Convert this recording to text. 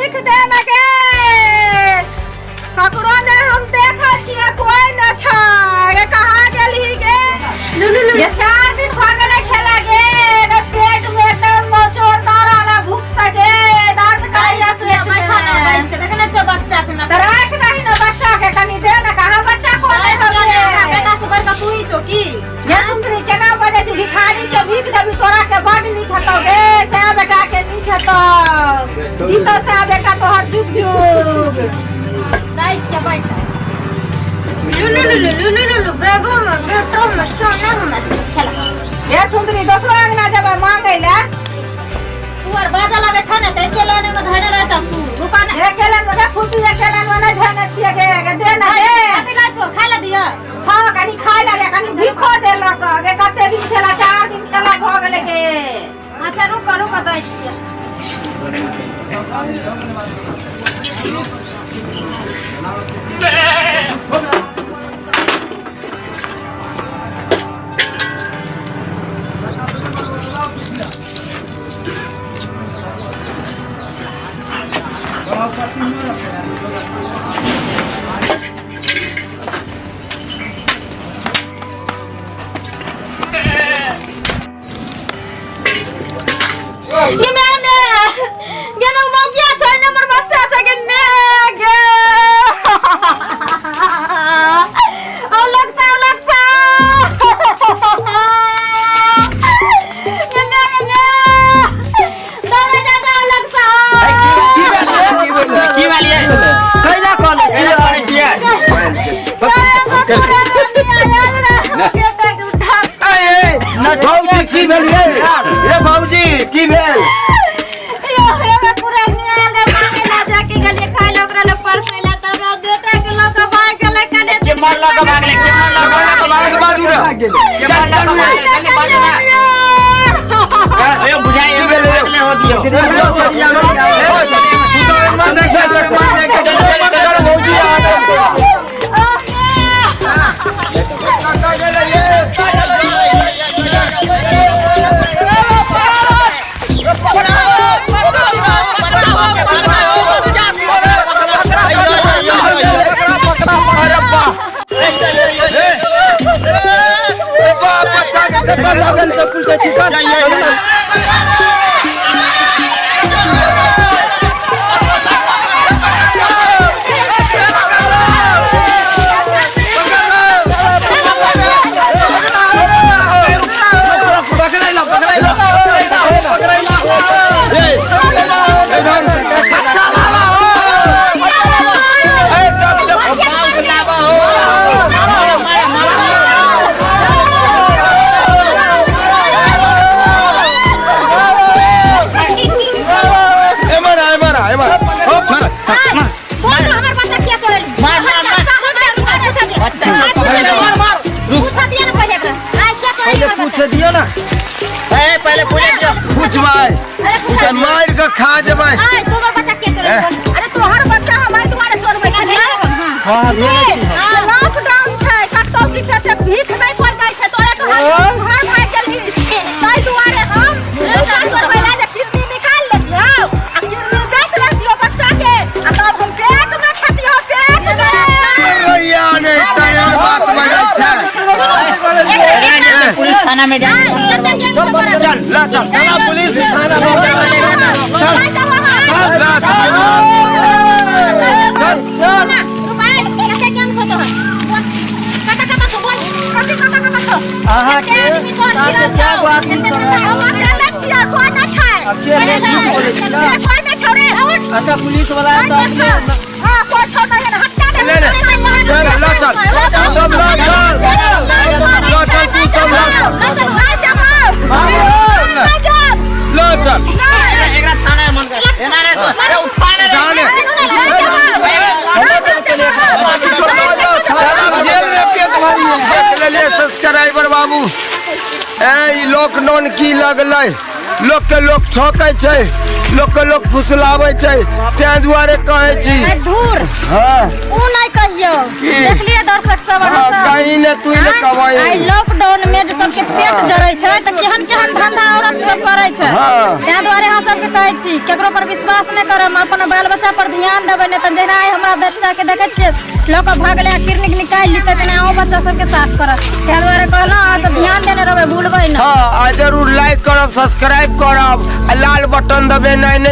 भीख दे न गे ककरो ने हम देखा छिए कोई न छ गे कहां गेली गे ये 4 दिन भ गेले खेला गे पेट में एकदम मोचोर दाराला भूख सगे दर्द करैया से बैठा न दै छै देखने छ बच्चा छ न राख दही न बच्चा के कनी दे न कहां बच्चा को नहीं हो गे बेटा से बड़का तू ही छो की ये सुंदरी केना बजे से भिखारी के भीख देबी तोरा के बड नी खतो गे से बेटा के नी खतो जीतो से बेटा तोहर जुग जुग दै छै बैठा लुलुलुलुलुलुलु बेगो में बेटो में सोना में खेला ये सुंदरी दोसरो अंगना जब मांगे ले तू और बाजा लगे छ ने त के लेने में धरे रह छ तू दुकान ये केलन में फुटी ये केलन में नहीं धने छिए गे दे ना दे कते गा छो खाय ला दिया हां कनी खाय ला कनी भीखो देलक गे कते दिन खेला 4 दिन खेला भ गेले गे अच्छा रुक दै छिए ये मैंने गेनो मौकिया छ नंबर बच्चा छ के ने गे ओ लगता ये ने दौड़ा जा लगता की वाली है कैला कॉल छिया ना भौजी की भेल ये भौजी की भेल यो हे पूरा निया ले मांगे ना जाके गले खाय लो ओकरा ले परसेला तब बेटा के लोग भाग गेले कने के मार लगा भाग ले के मार लगा तो लाग बाजू रे के मार लगा भाग ले बाजू रे ए बुझाई की भेल ले हो दियो मार देख चल भौजी आ काका गेले ये लगन से पुलते छिपा दियो ना पहले पूछ भाई मार के खा जब तोहर बच्चा के करे अरे तोहर बच्चा हमारे तुम्हारे चोर बैठे हां लॉकडाउन छै कतो की छै ते भीख नहीं पड़ जाय छै तोरे तो घर भाग गेली ताई दुआरे हम चोर बैला जे किडनी निकाल लेलियो आ किडनी बेच लेलियो बच्चा के आ तब हम पेट में खेती हो पेट में रैया ने तने बात बजै छै पुलिस थाना में जा चल ला चल थाना पुलिस थाना चल ला चल ना रुकाए कैसे क्या हो तो कटा तो बोल कटा आहा के आदमी को लक्ष्य को ना छै कोई ना छोड़े अच्छा पुलिस वाला हां को छोटा है हटा दे ले चल ला चल सब ला चल तू सब ला चल एकरा थाना मन कर एना रे अरे उठा ले जाने जेल में पेट भरी देख ले सब्सक्राइबर बाबू ए लॉकडाउन की लगलै लोग के लोग ठोकै छै लोग के लोग फुसलाबै छै तै दुआरे कहै छी दूर हां ओ नहीं कहियो देख लिए दर्शक सब कहीं ने तू ने कमाई लॉकडाउन लॉकडाउन में जे सबके पेट जरै छै त केहन केहन धंधा औरत सब करै छै तै दुआरे हम सबके कहै छी केकरो पर विश्वास नै करब अपन बाल बच्चा पर ध्यान देबै नै त जेना हमरा बच्चा के देखै छियै लोक भागले किरनिक निकाल लेतै तेना ओ बच्चा सबके साथ करब तै दुआरे कहलौ अहाँ सब ध्यान देने रहबै भूलबै नै हां जरूर लाइक करब सब्सक्राइब करब लाल बटन दबेनाइ नै